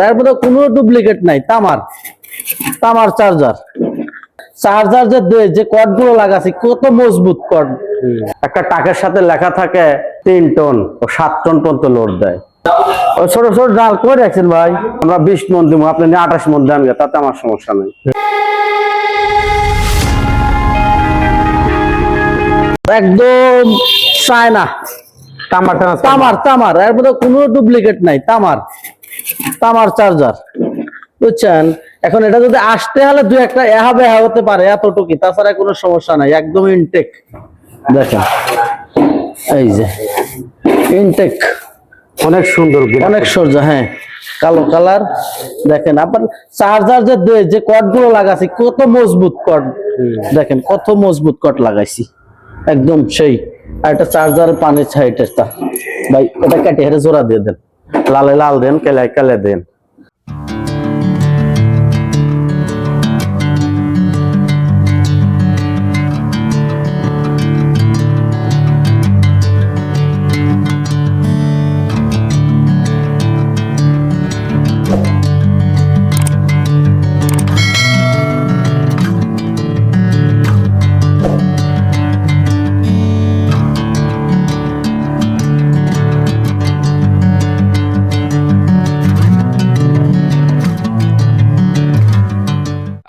তার মধ্যে কোনো ডুপ্লিকেট নাই, তামার তামার চার্জার। চার্জার যে কর্ড গুলো লাগাছে কত মজবুত কর্ড। একটা টাকের সাথে লেখা থাকে 3 টন ও 7 টন পর্যন্ত লোড দেয়। ওই ছোট ছোট ডাল করে রাখছেন ভাই, আমরা 20 মন দিব, আপনি 28 মন দেন, তাতে আমার সমস্যা নেই। একদম চায়না তামার তামার তামার, এর মধ্যে কোনো ডুপ্লিকেট নাই, তামার তামার চার্জার, বুঝছেন। এখন এটা যদি আসতে হলে দু একটা এহা বেহা হতে পারে, এতটুকু, তাছাড়া কোনো সমস্যা নাই, একদম ইনটেক। দেখেন এই যে ইনটেক, অনেক সুন্দর, অনেক সরজা। হ্যাঁ, কালো কালার। দেখেন আপনার চার্জার যে কর্ড গুলো লাগাছি কত মজবুত কর্ড, দেখেন কত মজবুত কর্ড লাগাইছি, একদম সেই। আর একটা চার্জার পানির ছাইটা ভাই, এটা কেটে হেরে জোড়া দিয়ে দেন, লালে লাল দেন, কেলে কেলে দেন।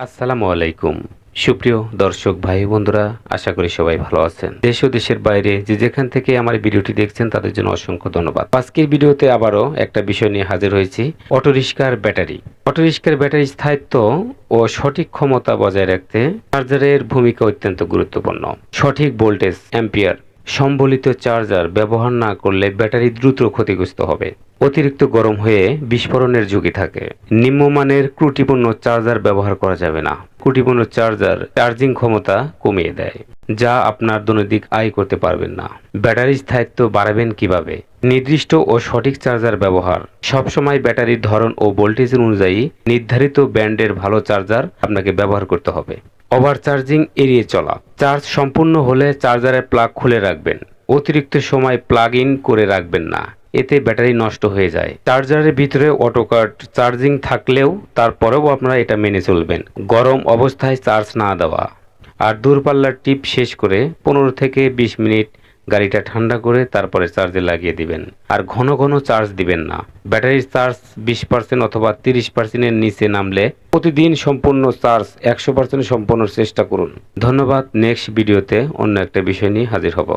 আসসালামু আলাইকুম সুপ্রিয় দর্শক ভাই বন্ধুরা, আশা করি সবাই ভালো আছেন। দেশ ও দেশের বাইরে যে যেখান থেকে আমার ভিডিওটি দেখছেন তাদের জন্য অসংখ্য ধন্যবাদ। আজকের ভিডিওতে আবারও একটা বিষয় নিয়ে হাজির হয়েছি, অটোরিকশার ব্যাটারি। অটোরিকশার ব্যাটারির স্থায়িত্ব ও সঠিক ক্ষমতা বজায় রাখতে চার্জারের ভূমিকা অত্যন্ত গুরুত্বপূর্ণ। সঠিক ভোল্টেজ অ্যাম্পিয়ার সম্বলিত চার্জার ব্যবহার না করলে ব্যাটারি দ্রুত ক্ষতিগ্রস্ত হবে, অতিরিক্ত গরম হয়ে বিস্ফোরণের ঝুঁকি থাকে। নিম্নমানের ত্রুটিপূর্ণ চার্জার ব্যবহার করা যাবে না। ত্রুটিপূর্ণ চার্জার চার্জিং ক্ষমতা কমিয়ে দেয়, যা আপনার দৈনন্দিন আয় করতে পারবেন না। ব্যাটারির স্থায়িত্ব বাড়াবেন কিভাবে? নির্দিষ্ট ও সঠিক চার্জার ব্যবহার। সবসময় ব্যাটারির ধরন ও ভোল্টেজের অনুযায়ী নির্ধারিত ব্র্যান্ডের ভালো চার্জার আপনাকে ব্যবহার করতে হবে। ওভার চার্জিং এড়িয়ে চলা। চার্জ সম্পূর্ণ হলে চার্জারের প্লাগ খুলে রাখবেন। অতিরিক্ত সময় প্লাগ ইন করে রাখবেন না, এতে ব্যাটারি নষ্ট হয়ে যায়। চার্জারের ভিতরে অটোকাট চার্জিং থাকলেও তারপরেও আপনারা এটা মেনে চলবেন। গরম অবস্থায় চার্জ না দেওয়া। আর দূরপাল্লার টিপ শেষ করে 15 থেকে 20 মিনিট গাড়িটা ঠান্ডা করে তারপরে চার্জে লাগিয়ে দিবেন। আর ঘন ঘন চার্জ দিবেন না। ব্যাটারির চার্জ 20% অথবা 30%-এর নিচে নামলে প্রতিদিন সম্পূর্ণ চার্জ 100% সম্পূর্ণ চেষ্টা করুন। ধন্যবাদ। নেক্সট ভিডিওতে অন্য একটা বিষয় নিয়ে হাজির হব।